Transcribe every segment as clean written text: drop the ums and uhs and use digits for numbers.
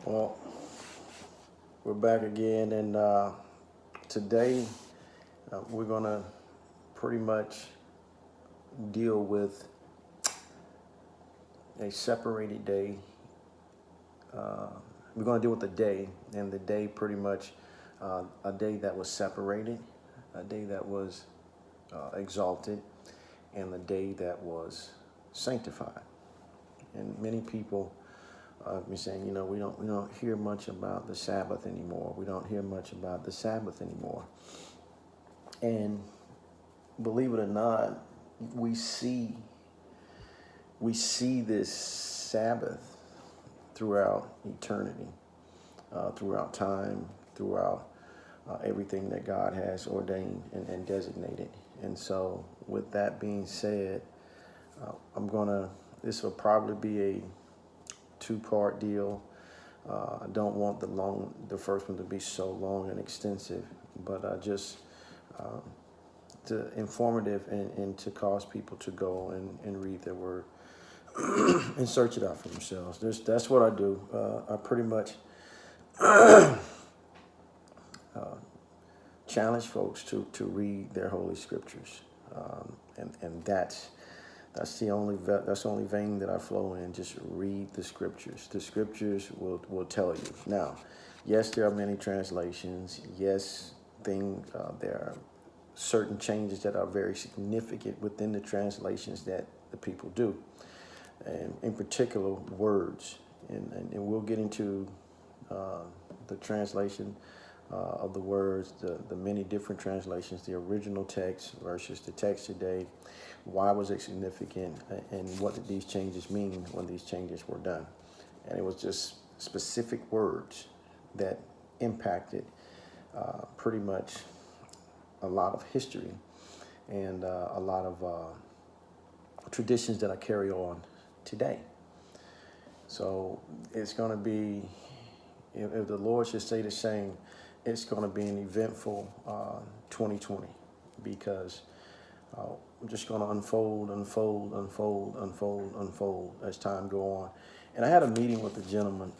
Well, we're back again, and today we're going to pretty much deal with a separated day. We're going to deal with the day, and the day pretty much a day that was separated, a day that was exalted, and the day that was sanctified. And many people been saying, we don't hear much about the Sabbath anymore. We don't hear much about the Sabbath anymore. And believe it or not, we see this Sabbath throughout eternity, throughout time, throughout everything that God has ordained and designated. And so, with that being said, this will probably be a two-part deal. I don't want the first one to be so long and extensive, but just to informative and to cause people to go and read their word and search it out for themselves. That's what I do. I pretty much challenge folks to read their holy scriptures, and that's the only vein that I flow in. Just read the scriptures. The scriptures will tell you. Now, yes, there are many translations. Yes, there are certain changes that are very significant within the translations that the people do, and in particular words. And we'll get into the translation of the words, the many different translations, the original text versus the text today. Why was it significant, and what did these changes mean when these changes were done? And it was just specific words that impacted pretty much a lot of history and a lot of traditions that I carry on today. So it's going to be, if the Lord should say the same, it's going to be an eventful 2020, because we're just going to unfold as time go on. And I had a meeting with a gentleman,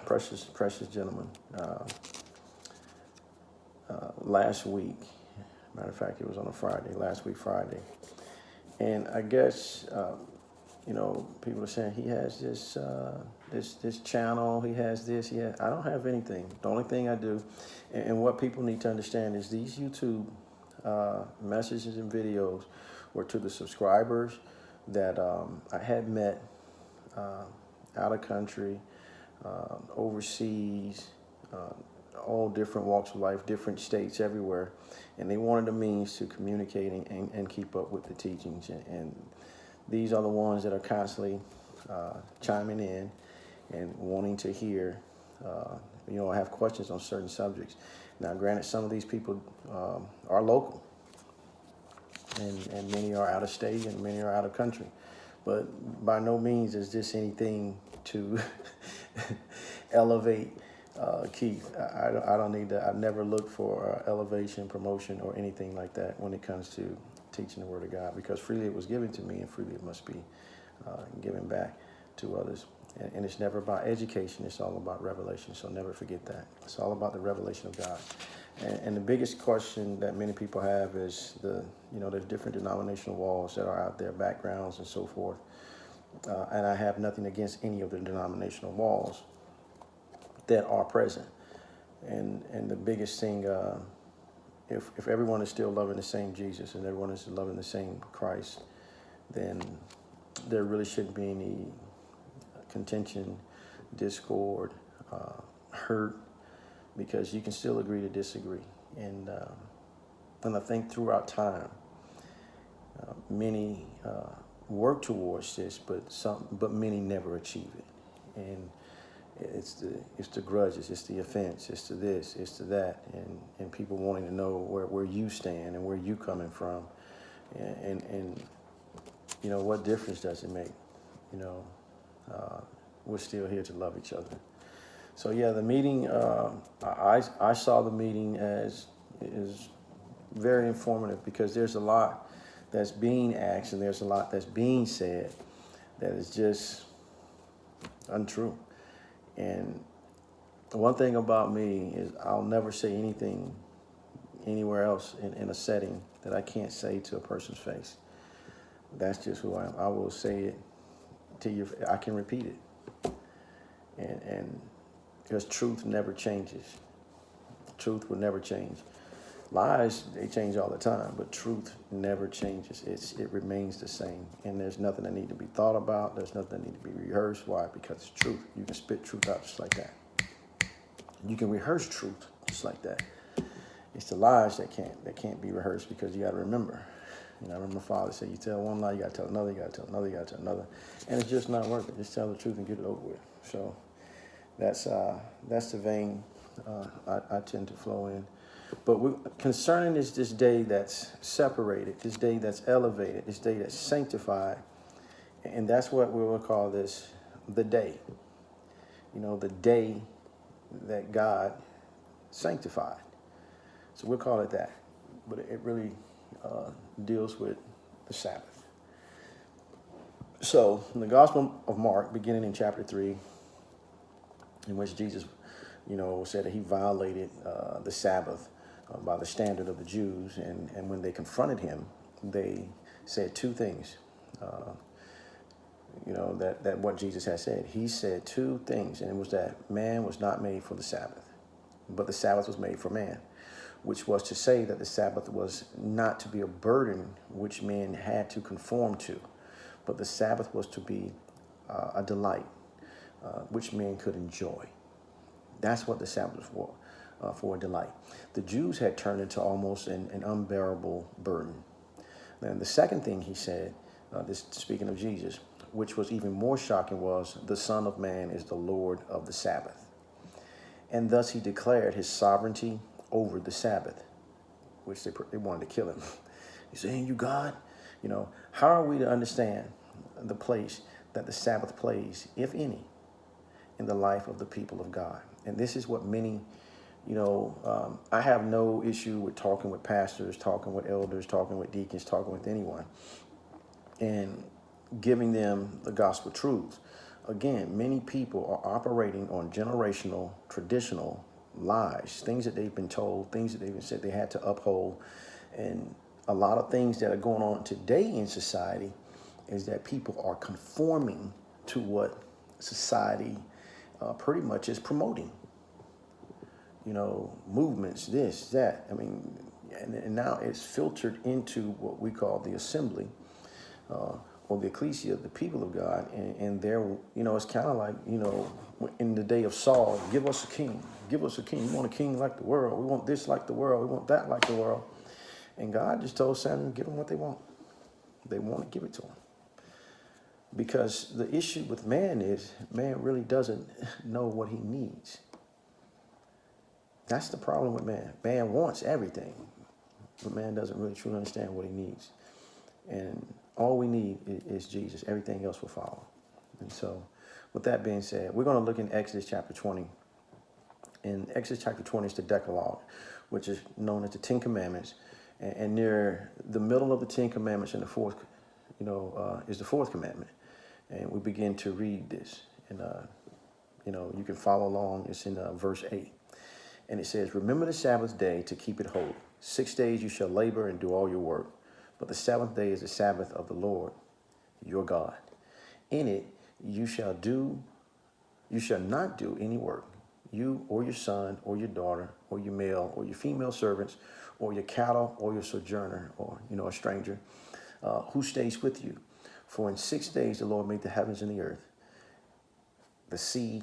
precious gentleman, last week. Matter of fact, it was on a Friday, last week Friday. And I guess, people are saying he has this channel, he has this, I don't have anything. The only thing I do, and what people need to understand is these YouTube messages and videos were to the subscribers that I had met out of country, overseas, all different walks of life, different states, everywhere. And they wanted a means to communicating and keep up with the teachings. And these are the ones that are constantly chiming in and wanting to hear, have questions on certain subjects. Now, granted, some of these people are local, and many are out of state, and many are out of country. But by no means is this anything to elevate Keith. I don't need that. I've never looked for elevation, promotion, or anything like that when it comes to teaching the Word of God, because freely it was given to me, and freely it must be given back to others. And it's never about education. It's all about revelation. So never forget that. It's all about the revelation of God. And the biggest question that many people have is there's different denominational walls that are out there, backgrounds and so forth. And I have nothing against any of the denominational walls that are present. And the biggest thing, if everyone is still loving the same Jesus and everyone is loving the same Christ, then there really shouldn't be any contention, discord, hurt, because you can still agree to disagree. And I think throughout time, many work towards this, but many never achieve it. And it's the grudges, it's the offense, it's to this, it's to that, and people wanting to know where you stand and where you coming from, and what difference does it make? We're still here to love each other. So yeah, the meeting, I saw the meeting as is very informative, because there's a lot that's being asked and there's a lot that's being said that is just untrue. And One thing about me is I'll never say anything anywhere else in a setting that I can't say to a person's face. That's just who I am. I will say it to you. I can repeat it. And because truth never changes. Truth will never change. Lies, they change all the time, but truth never changes. It remains the same. And there's nothing that needs to be thought about. There's nothing that needs to be rehearsed. Why? Because it's truth. You can spit truth out just like that. You can rehearse truth just like that. It's the lies that can't be rehearsed, because you got to remember. I remember my father said, you tell one lie, you got to tell another, you got to tell another, you got to tell another. And it's just not worth it. Just tell the truth and get it over with. So that's the vein I tend to flow in. But concerning this day that's separated, this day that's elevated, this day that's sanctified, and that's what we will call this, the day. The day that God sanctified. So we'll call it that. But it really deals with the Sabbath. So in the Gospel of Mark, beginning in chapter 3, in which Jesus, said that he violated the Sabbath by the standard of the Jews. And when they confronted him, they said two things. That what Jesus had said. He said two things, and it was that man was not made for the Sabbath, but the Sabbath was made for man, which was to say that the Sabbath was not to be a burden which men had to conform to, but the Sabbath was to be a delight which men could enjoy. That's what the Sabbath was for a delight. The Jews had turned into almost an unbearable burden. Then the second thing he said, this speaking of Jesus, which was even more shocking, was the Son of Man is the Lord of the Sabbath. And thus he declared his sovereignty over the Sabbath, which they wanted to kill him. He's saying, you God, how are we to understand the place that the Sabbath plays, if any, in the life of the people of God? And this is what many, I have no issue with talking with pastors, talking with elders, talking with deacons, talking with anyone, and giving them the gospel truths. Again, many people are operating on generational, traditional lies, things that they've been told, things that they've been said they had to uphold. And a lot of things that are going on today in society is that people are conforming to what society pretty much is promoting. Movements, this, that. And now it's filtered into what we call the assembly, or the ecclesia, the people of God, and they're, it's kind of like, in the day of Saul, give us a king, give us a king. We want a king like the world. We want this like the world. We want that like the world. And God just told Samuel, give them what they want. They want to give it to them. Because the issue with man is, man really doesn't know what he needs. That's the problem with man. Man wants everything, but man doesn't really truly understand what he needs. And all we need is Jesus. Everything else will follow. And so, with that being said, we're going to look in Exodus chapter 20. In Exodus chapter 20 is the Decalogue, which is known as the Ten Commandments. And near the middle of the Ten Commandments and the fourth, is the fourth commandment. And we begin to read this. And, you can follow along. It's in verse 8. And it says, remember the Sabbath day to keep it holy. 6 days you shall labor and do all your work. But the seventh day is the Sabbath of the Lord, your God. In it you shall not do any work, you or your son or your daughter or your male or your female servants or your cattle or your sojourner or, a stranger who stays with you. For in 6 days the Lord made the heavens and the earth, the sea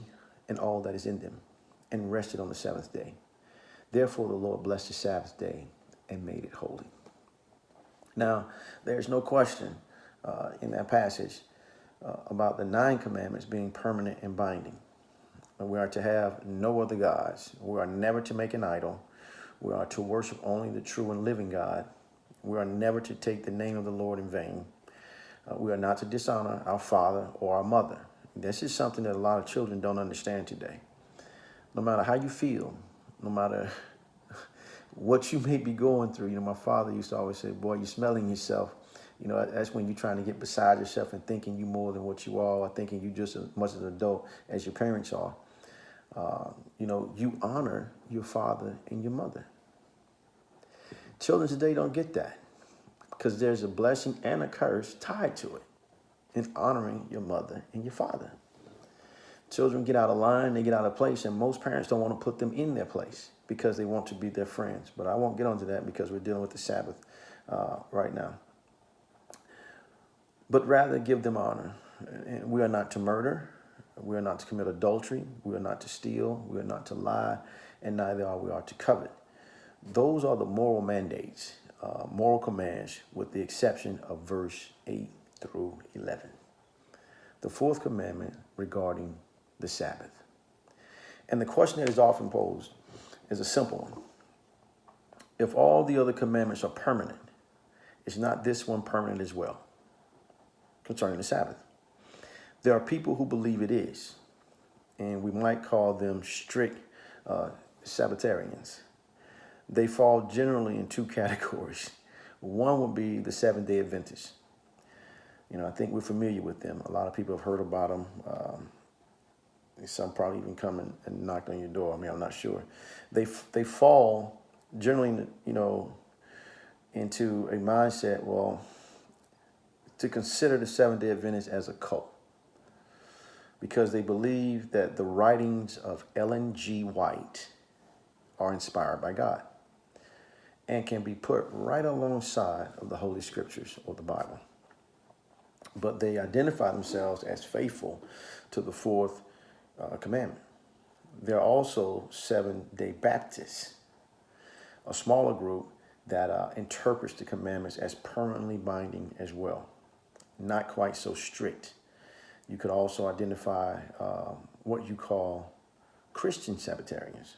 and all that is in them, and rested on the seventh day. Therefore the Lord blessed the Sabbath day and made it holy. Now, there's no question in that passage about the 9 commandments being permanent and binding. We are to have no other gods. We are never to make an idol. We are to worship only the true and living God. We are never to take the name of the Lord in vain. We are not to dishonor our father or our mother. This is something that a lot of children don't understand today. No matter how you feel, no matter what you may be going through. My father used to always say, boy, you're smelling yourself. That's when you're trying to get beside yourself and thinking you more than what you are, or thinking you just as much as an adult as your parents are. You honor your father and your mother. Children today don't get that because there's a blessing and a curse tied to it in honoring your mother and your father. Children get out of line, they get out of place, and most parents don't want to put them in their place because they want to be their friends. But I won't get onto that because we're dealing with the Sabbath right now. But rather give them honor. And we are not to murder. We are not to commit adultery. We are not to steal. We are not to lie. And neither are we to covet. Those are the moral mandates, moral commands, with the exception of verse 8 through 11. The fourth commandment regarding the Sabbath. And the question that is often posed is a simple one. If all the other commandments are permanent, is not this one permanent as well concerning the Sabbath? There are people who believe it is, and we might call them strict Sabbatarians. They fall generally in two categories. One would be the Seventh-day Adventists. I think we're familiar with them. A lot of people have heard about them. Some probably even come and knocked on your door. I'm not sure. They fall generally, into a mindset, to consider the Seventh-day Adventists as a cult, because they believe that the writings of Ellen G. White are inspired by God and can be put right alongside of the Holy Scriptures or the Bible. But they identify themselves as faithful to the fourth commandment. There are also Seventh-day Baptists, a smaller group that interprets the commandments as permanently binding as well, not quite so strict. You could also identify what you call Christian Sabbatarians.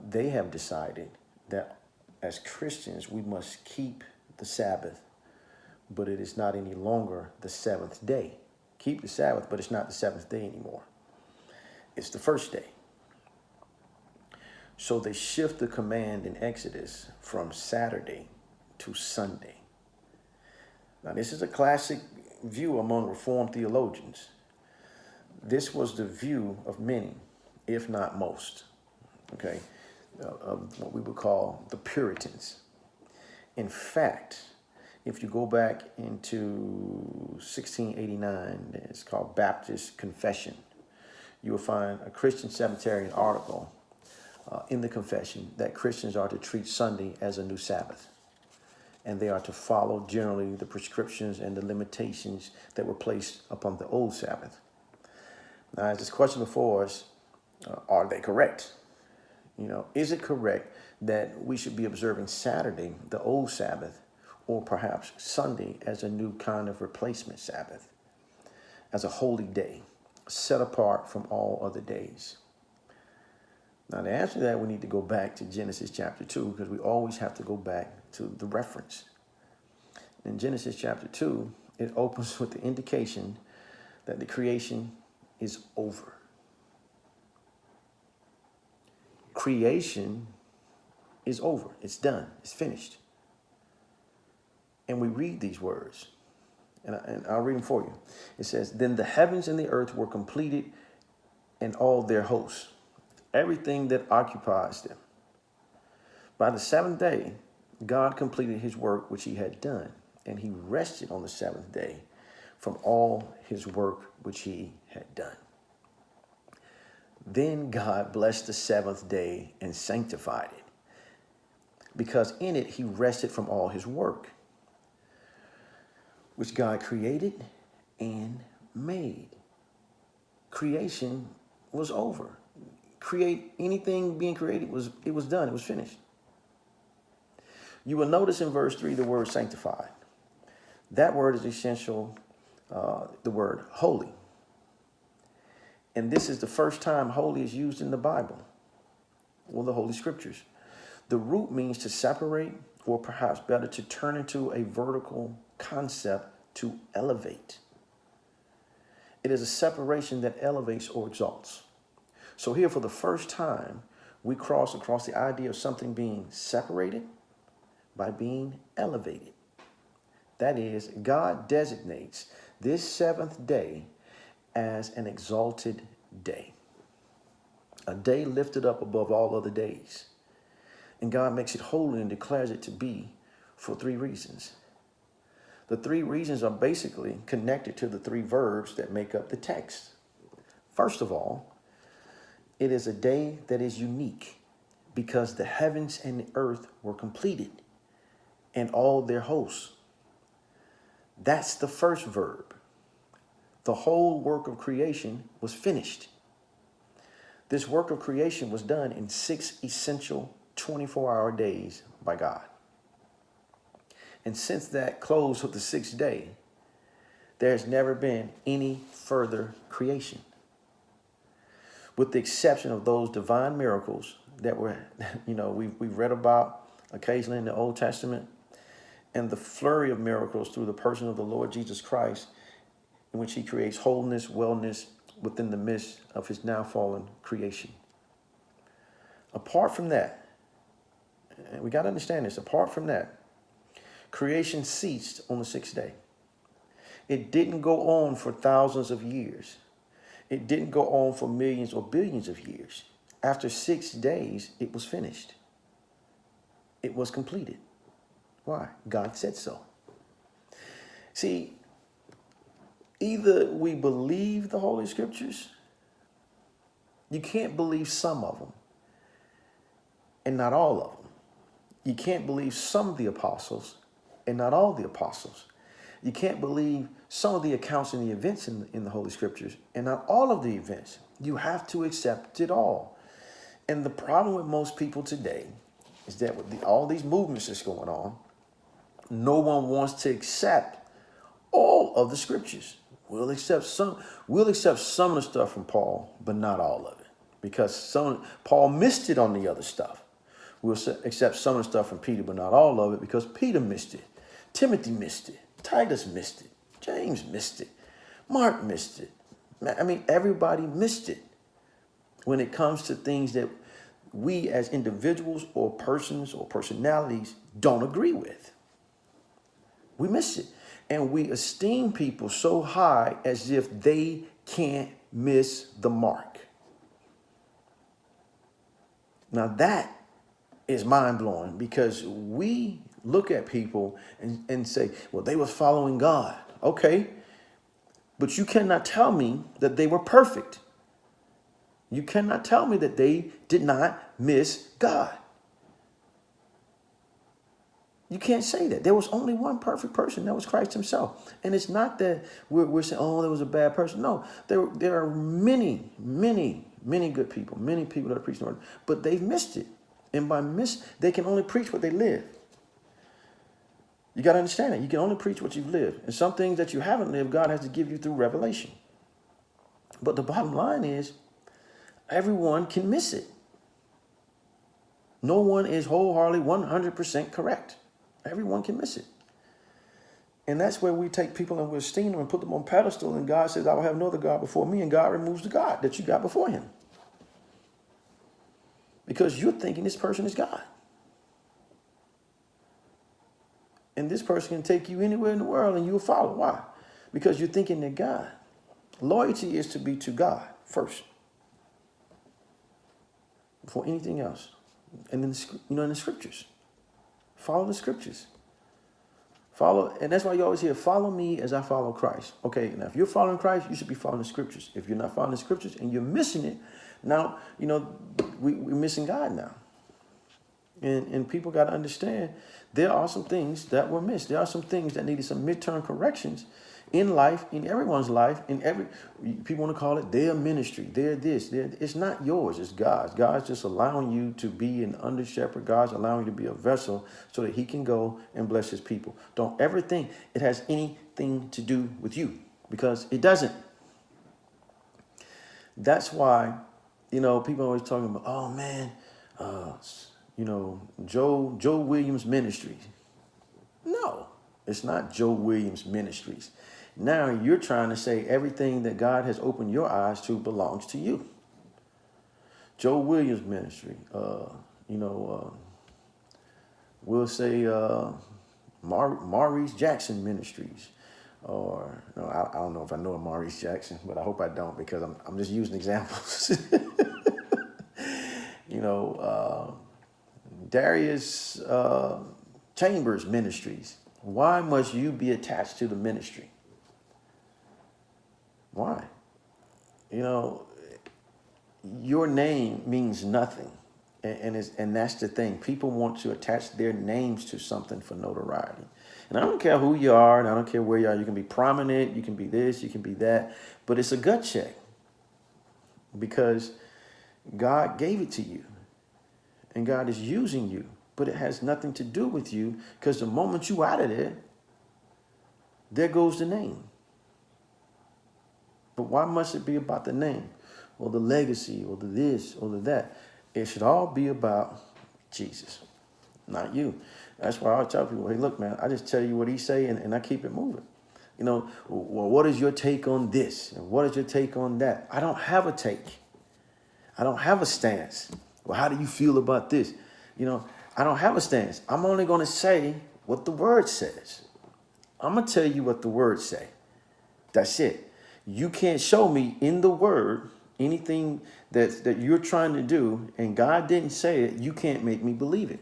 They have decided that as Christians, we must keep the Sabbath, but it is not any longer the seventh day. Keep the Sabbath, but it's not the seventh day anymore. It's the first day. So they shift the command in Exodus from Saturday to Sunday. Now, this is a classic view among Reformed theologians. This was the view of many, if not most, of what we would call the Puritans. In fact, if you go back into 1689, it's called Baptist Confession, you will find a Christian Sabbatarian article in the confession that Christians are to treat Sunday as a new Sabbath, and they are to follow generally the prescriptions and the limitations that were placed upon the old Sabbath. Now, as this question before us, are they correct? Is it correct that we should be observing Saturday, the old Sabbath, or perhaps Sunday as a new kind of replacement Sabbath, as a holy day, set apart from all other days? Now, to answer that, we need to go back to Genesis chapter 2, because we always have to go back to the reference. In Genesis chapter 2, it opens with the indication that the creation is over. Creation is over. It's done. It's finished. And we read these words, and I'll read them for you. It says, "Then the heavens and the earth were completed, and all their hosts, everything that occupies them. By the seventh day, God completed his work which he had done, and he rested on the seventh day from all his work which he had done. Then God blessed the seventh day and sanctified it, because in it he rested from all his work, which God created and made." Creation was over. Anything being created was done. It was finished. You will notice in verse 3 the word sanctified. That word is essential, the word holy. And this is the first time holy is used in the Bible or the Holy Scriptures. The root means to separate, or perhaps better, to turn into a vertical concept, to elevate. It is a separation that elevates or exalts. So here, for the first time, we cross across the idea of something being separated by being elevated. That is, God designates this seventh day as an exalted day. A day lifted up above all other days. And God makes it holy and declares it to be for three reasons. The three reasons are basically connected to the three verbs that make up the text. First of all, it is a day that is unique because the heavens and the earth were completed and all their hosts. That's the first verb. The whole work of creation was finished. This work of creation was done in 6 essential 24-hour days by God. And since that close of the sixth day, there's never been any further creation, with the exception of those divine miracles that were, we've read about occasionally in the Old Testament, and the flurry of miracles through the person of the Lord Jesus Christ, in which he creates wholeness, wellness within the midst of his now fallen creation. Apart from that, and we got to understand this, apart from that, creation ceased on the sixth day. It didn't go on for thousands of years. It didn't go on for millions or billions of years. After 6 days, it was finished. It was completed. Why? God said so. See, either we believe the Holy Scriptures, you can't believe some of them, and not all of them. You can't believe some of the apostles, and not all the apostles. You can't believe some of the accounts and the events in the Holy Scriptures, and not all of the events. You have to accept it all. And the problem with most people today is that with all these movements that's going on, no one wants to accept all of the Scriptures. We'll accept some of the stuff from Paul, but not all of it, because Paul missed it on the other stuff. We'll accept some of the stuff from Peter, but not all of it, because Peter missed it. Timothy missed it. Titus missed it. James missed it. Mark missed it. I mean, everybody missed it when it comes to things that we as individuals or persons or personalities don't agree with. We miss it. And we esteem people so high as if they can't miss the mark. Now that is mind-blowing, because we look at people and say, well, they were following God. Okay, but you cannot tell me that they were perfect. You cannot tell me that they did not miss God. You can't say that. There was only one perfect person. That was Christ himself. And it's not that we're saying, oh, there was a bad person. No, there are many, many, many good people, many people that are preaching the word, but they've missed it. And by they can only preach what they live. You got to understand that. You can only preach what you've lived. And some things that you haven't lived, God has to give you through revelation. But the bottom line is, everyone can miss it. No one is wholeheartedly 100% correct. Everyone can miss it. And that's where we take people and we esteem them and put them on pedestal. And God says, I will have no other God before me. And God removes the God that you got before him, because you're thinking this person is God. And this person can take you anywhere in the world and you'll follow. Why? Because you're thinking they're God. Loyalty is to be to God first, before anything else. And then, in the Scriptures. Follow the Scriptures. And that's why you always hear, follow me as I follow Christ. Okay, now if you're following Christ, you should be following the Scriptures. If you're not following the Scriptures and you're missing it, now, we're missing God now. And people got to understand there are some things that were missed. There are some things that needed some midterm corrections in life, in everyone's life, people want to call it their ministry, their this. It's not yours, it's God's. God's just allowing you to be an under shepherd. God's allowing you to be a vessel so that he can go and bless his people. Don't ever think it has anything to do with you, because it doesn't. That's why, people are always talking about, oh man, Joe Williams Ministries. No, it's not Joe Williams Ministries. Now you're trying to say everything that God has opened your eyes to belongs to you. Joe Williams Ministry, we'll say Maurice Jackson Ministries, or no, I don't know if I know a Maurice Jackson, but I hope I don't, because I'm just using examples. Darius Chambers Ministries. Why must you be attached to the ministry? Why? Your name means nothing. And that's the thing. People want to attach their names to something for notoriety. And I don't care who you are, and I don't care where you are. You can be prominent, you can be this, you can be that. But it's a gut check because God gave it to you. And God is using you. But it has nothing to do with you because the moment you out of there goes the name. But why must it be about the name or the legacy or the this or the that? It should all be about Jesus, not you. That's why I tell people, hey, look, man, I just tell you what he say and I keep it moving. Well, what is your take on this? And what is your take on that? I don't have a take. I don't have a stance. Well, how do you feel about this? I don't have a stance. I'm only going to say what the word says. I'm going to tell you what the word say. That's it. You can't show me in the word anything that you're trying to do and God didn't say it. You can't make me believe it.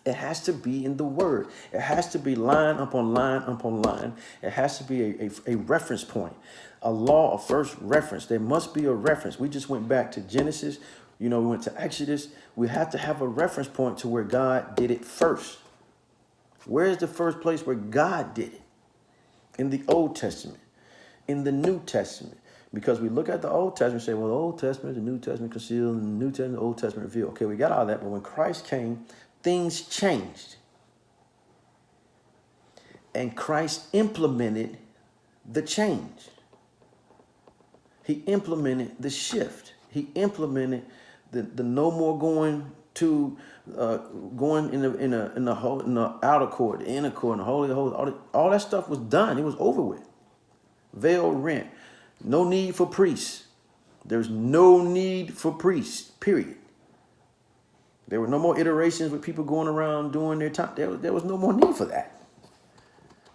It has to be in the word. It has to be line upon line upon line. It has to be a reference point, a law of first reference. There must be a reference. We just went back to Genesis. We went to Exodus. We have to have a reference point to where God did it first. Where is the first place where God did it? In the Old Testament, in the New Testament. Because we look at the Old Testament and say, well, the Old Testament, the New Testament concealed, and the New Testament, the Old Testament revealed. Okay, we got all that. But when Christ came, things changed. And Christ implemented the change. He implemented the shift. He implemented the no more going to going in the outer court, the inner court, and the holy, all that stuff was done. It was over with. Veil rent. No need for priests. There's no need for priests, period. There were no more iterations with people going around doing their time. There was no more need for that.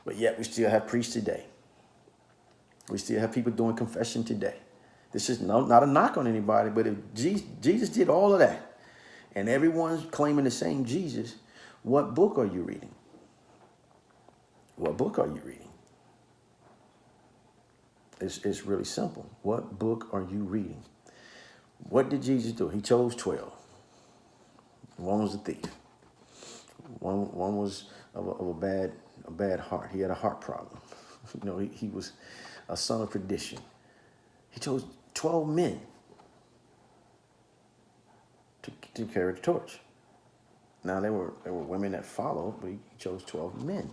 But yet we still have priests today. We still have people doing confession today. This is not a knock on anybody, but if Jesus did all of that and everyone's claiming the same Jesus, what book are you reading? What book are you reading? It's really simple. What book are you reading? What did Jesus do? He chose 12. One was a thief. One was of a bad heart. He had a heart problem. He was a son of perdition. He chose 12 men to carry the torch. Now there were women that followed, but he chose 12 men.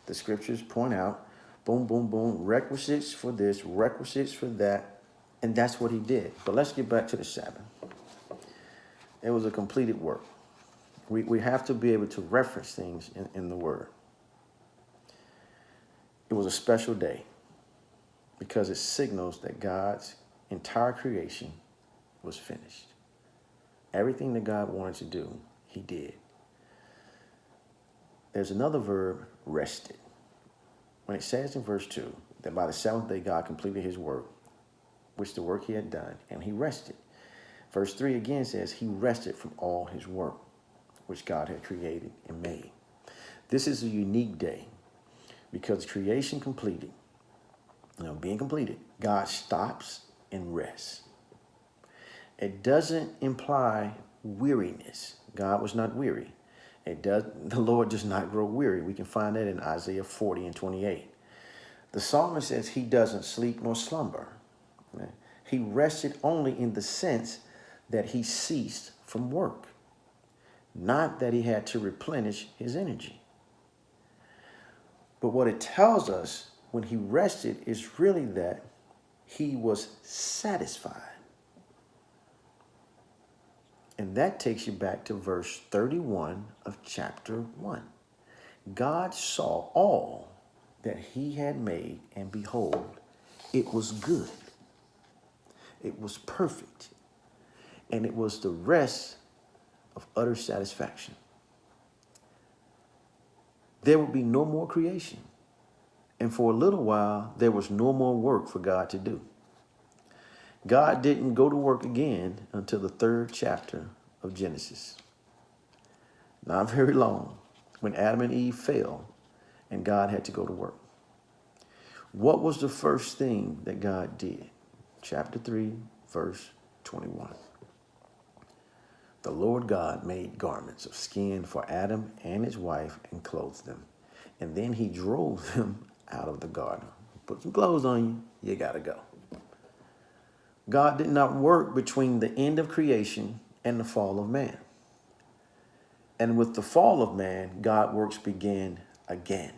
The scriptures point out, boom, boom, boom, requisites for this, requisites for that, and that's what he did. But let's get back to the Sabbath. It was a completed work. We have to be able to reference things in the word. It was a special day because it signals that God's entire creation was finished. Everything that God wanted to do, he did. There's another verb, rested. When it says in verse 2 that by the seventh day God completed his work, which the work he had done, and he rested. Verse 3 again says he rested from all his work, which God had created and made. This is a unique day because creation completed, being completed, God stops and rests. It doesn't imply weariness. God was not weary. The Lord does not grow weary. We can find that in Isaiah 40 and 28. The psalmist says he doesn't sleep nor slumber. He rested only in the sense that he ceased from work, not that he had to replenish his energy. But what it tells us when he rested is really that he was satisfied. And that takes you back to verse 31 of chapter 1. God saw all that he had made, and behold, it was good. It was perfect. And it was the rest of utter satisfaction. There would be no more creation. And for a little while, there was no more work for God to do. God didn't go to work again until the 3rd chapter of Genesis. Not very long, when Adam and Eve fell and God had to go to work. What was the first thing that God did? Chapter 3, verse 21. The Lord God made garments of skin for Adam and his wife and clothed them. And then he drove them out of the garden. Put some clothes on you, you gotta go. God did not work between the end of creation and the fall of man. And with the fall of man, God's works began again.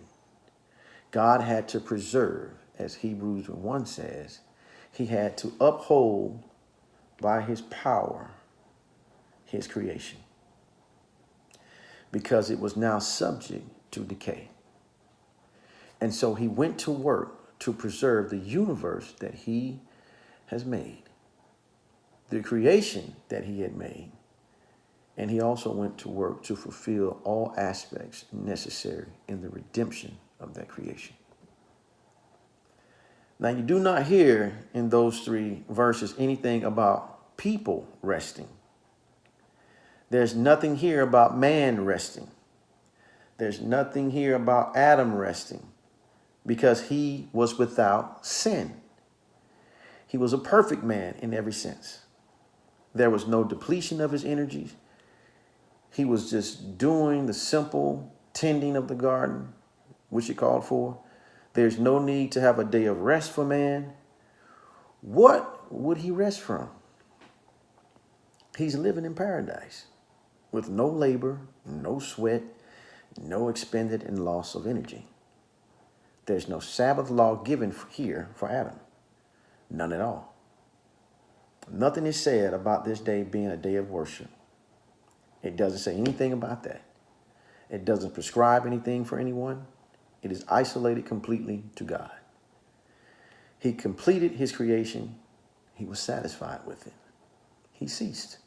God had to preserve, as Hebrews 1 says, he had to uphold by his power his creation, because it was now subject to decay. And so he went to work to preserve the universe that he has made, the creation that he had made. And he also went to work to fulfill all aspects necessary in the redemption of that creation. Now, you do not hear in those 3 verses anything about people resting. There's nothing here about man resting. There's nothing here about Adam resting, because he was without sin. He was a perfect man in every sense. There was no depletion of his energies. He was just doing the simple tending of the garden, which it called for. There's no need to have a day of rest for man. What would he rest from? He's living in paradise with no labor, no sweat, no expended and loss of energy. There's no Sabbath law given here for Adam. None at all. Nothing is said about this day being a day of worship. It doesn't say anything about that. It doesn't prescribe anything for anyone. It is isolated completely to God. He completed his creation. He was satisfied with it. He ceased,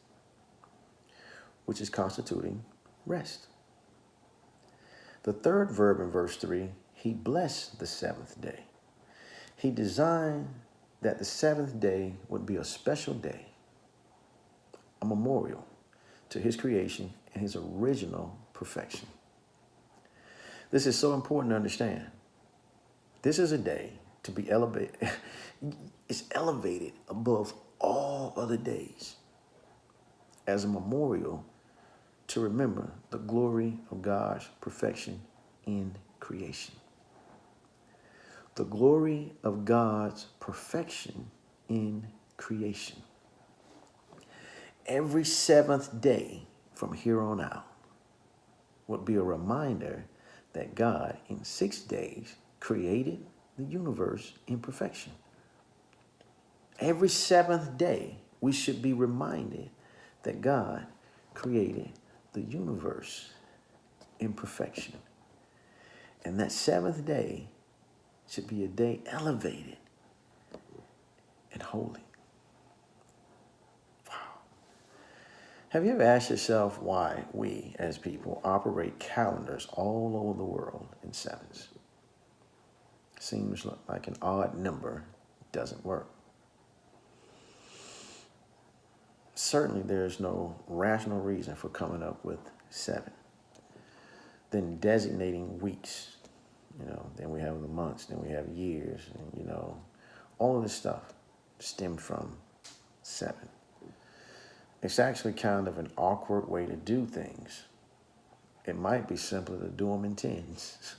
which is constituting rest. The 3rd verb in verse 3, he blessed the 7th day. He designed that the 7th day would be a special day, a memorial to his creation and his original perfection. This is so important to understand. This is a day to be elevated. It's elevated above all other days as a memorial to remember the glory of God's perfection in creation. The glory of God's perfection in creation. Every 7th day from here on out would be a reminder that God in 6 days created the universe in perfection. Every 7th day we should be reminded that God created the universe in perfection. And that 7th day should be a day elevated and holy. Wow. Have you ever asked yourself why we as people operate calendars all over the world in 7s? Seems like an odd number doesn't work. Certainly there's no rational reason for coming up with 7. Then designating weeks, then we have the months, then we have years, and all of this stuff stemmed from 7. It's actually kind of an awkward way to do things. It might be simpler to do them in 10s.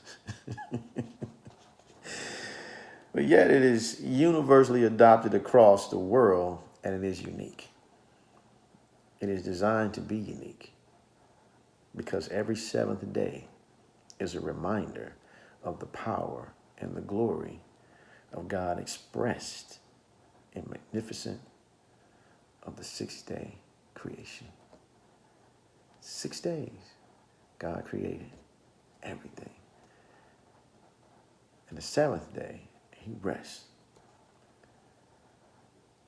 But yet it is universally adopted across the world, and it is unique. It is designed to be unique because every 7th day is a reminder of the power and the glory of God expressed in magnificent of the 6th day creation. 6 days, God created everything. And the 7th day, he rests.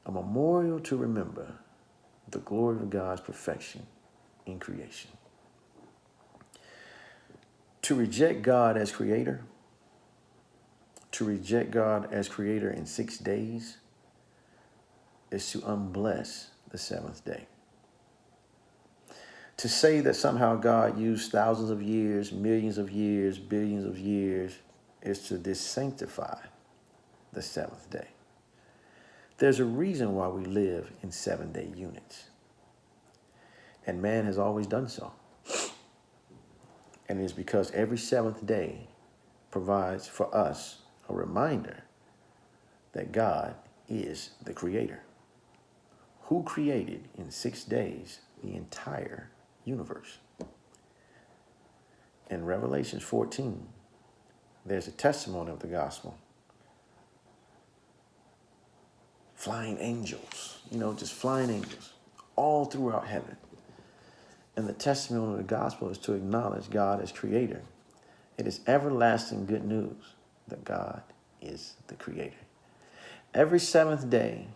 A memorial to remember the glory of God's perfection in creation. To reject God as creator, to reject God as creator in 6 days, is to unbless the seventh day. To say that somehow God used thousands of years, millions of years, billions of years is to dissanctify the seventh day. There's a reason why we live in 7-day units. And man has always done so. And it is because every seventh day provides for us a reminder that God is the creator, who created in 6 days the entire universe. In Revelation 14, there's a testimony of the gospel. Flying angels, just flying angels all throughout heaven. And the testimony of the gospel is to acknowledge God as creator. It is everlasting good news that God is the creator. Every seventh day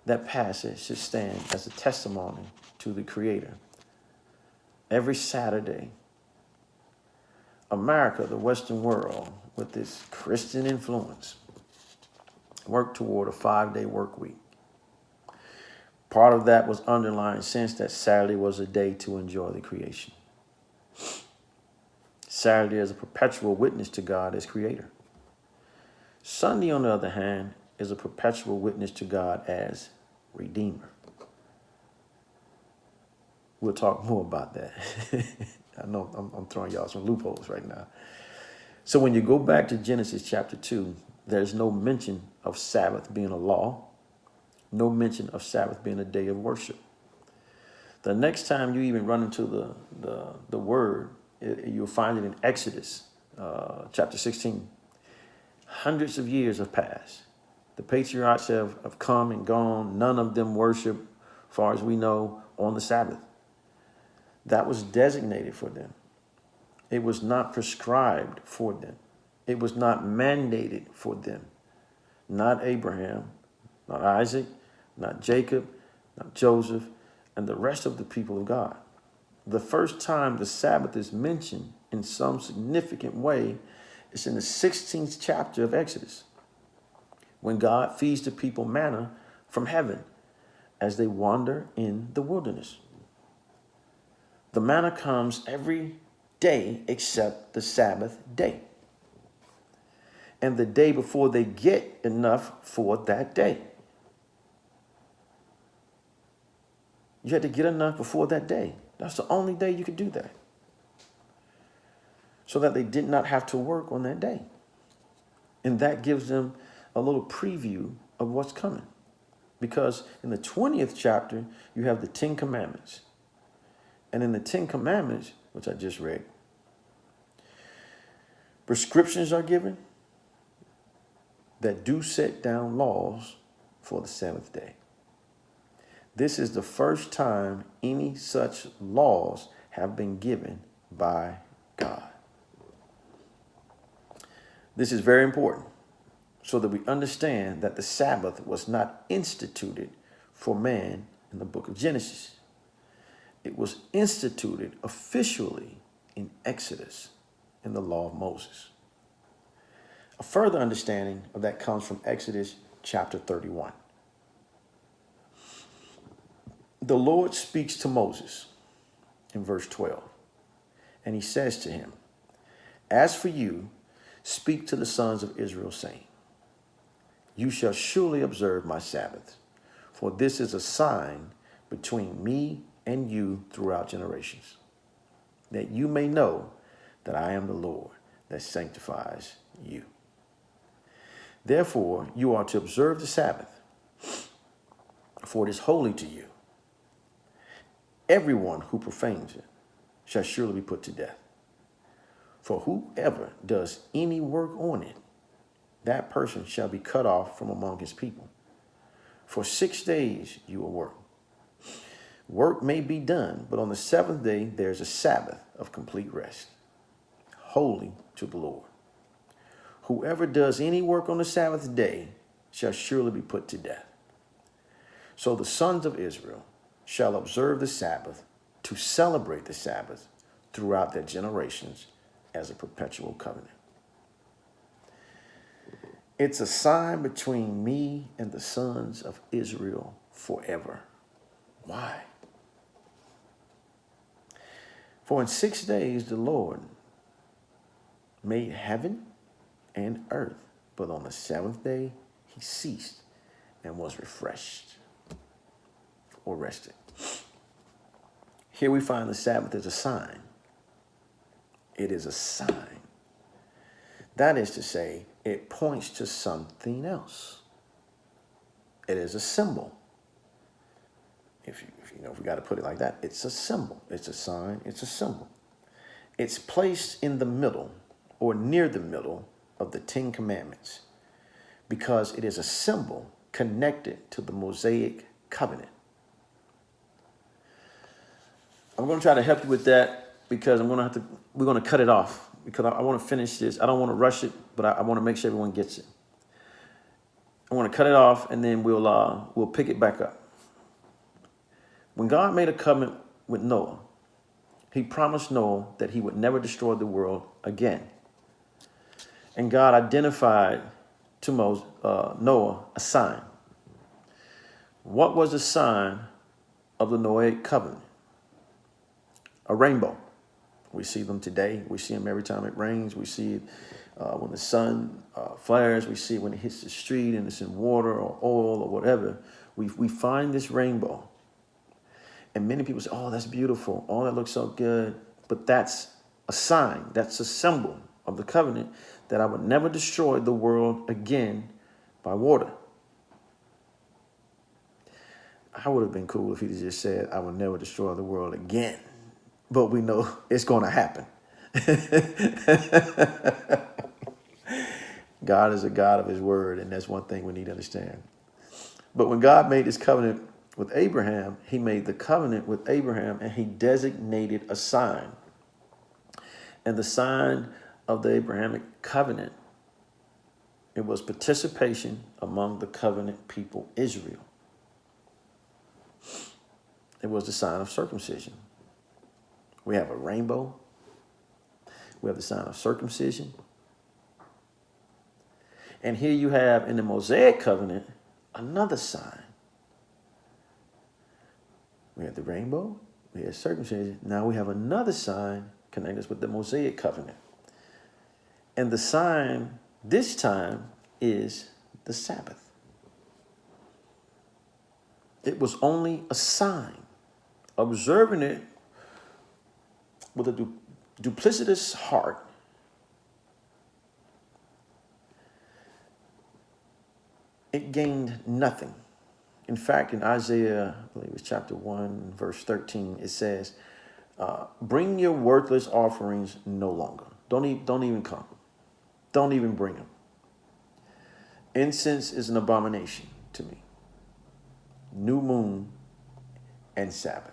that passes should stand as a testimony to the creator. Every Saturday, America, the Western world, with its Christian influence, worked toward a 5-day work week. Part of that was underlying since that Saturday was a day to enjoy the creation. Saturday is a perpetual witness to God as creator. Sunday, on the other hand, is a perpetual witness to God as redeemer. We'll talk more about that. I know I'm throwing y'all some loopholes right now. So when you go back to Genesis chapter 2, there's no mention of Sabbath being a law, no mention of Sabbath being a day of worship. The next time you even run into the word, you'll find it in Exodus chapter 16. Hundreds of years have passed. The patriarchs have come and gone. None of them worship, as far as we know, on the Sabbath. That was designated for them. It was not prescribed for them. It was not mandated for them. Not Abraham, not Isaac, not Jacob, not Joseph, and the rest of the people of God. The first time the Sabbath is mentioned in some significant way is in the 16th chapter of Exodus, when God feeds the people manna from heaven as they wander in the wilderness. The manna comes every day except the Sabbath day, and the day before they get enough for that day. You had to get enough before that day. That's the only day you could do that, so that they did not have to work on that day. And that gives them a little preview of what's coming. Because in the 20th chapter, you have the 10 Commandments. And in the 10 Commandments, which I just read, prescriptions are given that do set down laws for the seventh day. This is the first time any such laws have been given by God. This is very important so that we understand that the Sabbath was not instituted for man in the book of Genesis. It was instituted officially in Exodus in the law of Moses. A further understanding of that comes from Exodus chapter 31. The Lord speaks to Moses in verse 12, and he says to him, "As for you, speak to the sons of Israel, saying, you shall surely observe my Sabbath, for this is a sign between me and you throughout generations, that you may know that I am the Lord that sanctifies you. Therefore, you are to observe the Sabbath, for it is holy to you. Everyone who profanes it shall surely be put to death. For whoever does any work on it, that person shall be cut off from among his people. For 6 days you will work. Work may be done, but on the seventh day there is a Sabbath of complete rest, holy to the Lord. Whoever does any work on the Sabbath day shall surely be put to death. So the sons of Israel shall observe the Sabbath to celebrate the Sabbath throughout their generations as a perpetual covenant." It's a sign between me and the sons of Israel forever. Why? For in 6 days the Lord made heaven and earth, but on the seventh day he ceased and was refreshed or rested. Here we find the Sabbath as a sign. It is a sign. That is to say, it points to something else. It is a symbol. If we got to put it like that, it's a symbol. It's a sign. It's a symbol. It's placed in the middle or near the middle of the Ten Commandments because it is a symbol connected to the Mosaic covenant. I'm going to try to help you with that because we're going to cut it off because I want to finish this. I don't want to rush it, but I want to make sure everyone gets it. I want to cut it off and then we'll pick it back up. When God made a covenant with Noah, he promised Noah that he would never destroy the world again. And God identified to Noah a sign. What was the sign of the Noahic covenant? A rainbow. We see them today. We see them every time it rains. We see it when the sun flares. We see it when it hits the street and it's in water or oil or whatever. We find this rainbow. And many people say, oh, that's beautiful. Oh, that looks so good. But that's a sign. That's a symbol of the covenant that I would never destroy the world again by water. I would have been cool if he just said, I would never destroy the world again. But we know it's going to happen. God is a God of his word, and that's one thing we need to understand. But when God made this covenant with Abraham, he made the covenant with Abraham, and he designated a sign. And the sign of the Abrahamic covenant, it was participation among the covenant people, Israel. It was the sign of circumcision. We have a rainbow. We have the sign of circumcision. And here you have in the Mosaic covenant another sign. We have the rainbow. We have circumcision. Now we have another sign connecting us with the Mosaic covenant. And the sign this time is the Sabbath. It was only a sign. Observing it with a duplicitous heart, it gained nothing. In fact, in Isaiah, I believe it's chapter 1, verse 13, it says, bring your worthless offerings no longer. Don't even come. Don't even bring them. Incense is an abomination to me. New moon and Sabbath.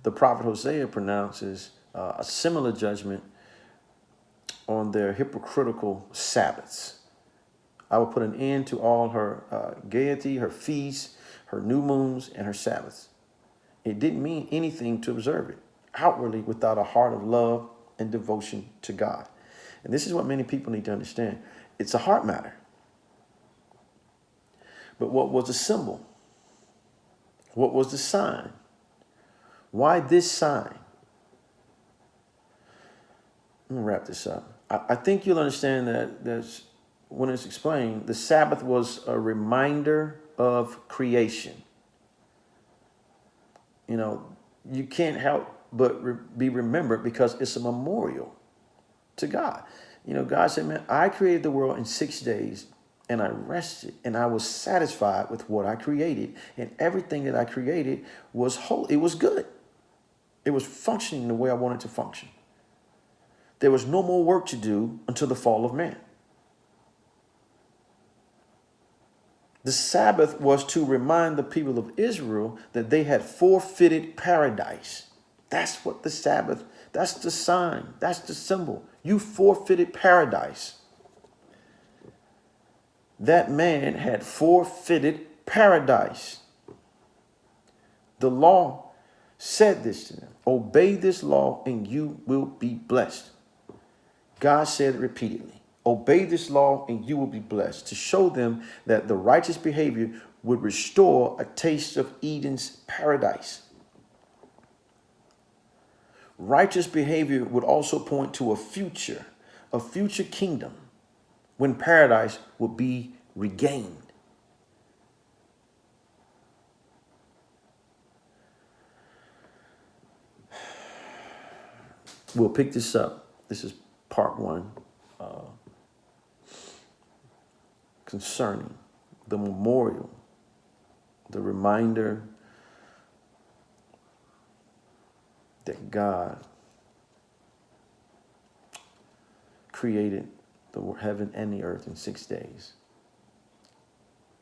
The prophet Hosea pronounces a similar judgment on their hypocritical Sabbaths. I will put an end to all her gaiety, her feasts, her new moons, and her Sabbaths. It didn't mean anything to observe it outwardly without a heart of love and devotion to God. And this is what many people need to understand. It's a heart matter. But what was the symbol? What was the sign? Why this sign? Let me wrap this up. I think you'll understand that when it's explained, the Sabbath was a reminder of creation. You know, you can't help but be remembered because it's a memorial to God. You know, God said, man, I created the world in 6 days and I rested and I was satisfied with what I created, and everything that I created was whole. It was good. It was functioning the way I wanted to function. There was no more work to do until the fall of man. The Sabbath was to remind the people of Israel that they had forfeited paradise. That's what the Sabbath, that's the sign, that's the symbol. You forfeited paradise. That man had forfeited paradise. The law said this to them. Obey this law and you will be blessed. God said it repeatedly. Obey this law and you will be blessed, to show them that the righteous behavior would restore a taste of Eden's paradise. Righteous behavior would also point to a future kingdom when paradise will be regained. We'll pick this up. This is part 1 concerning the memorial, the reminder that God created the heaven and the earth in 6 days.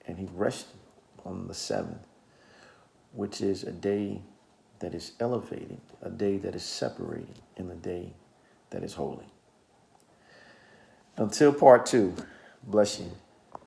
And he rested on the 7th, which is a day that is elevated, a day that is separated, and a day that is holy. Until part 2, bless you.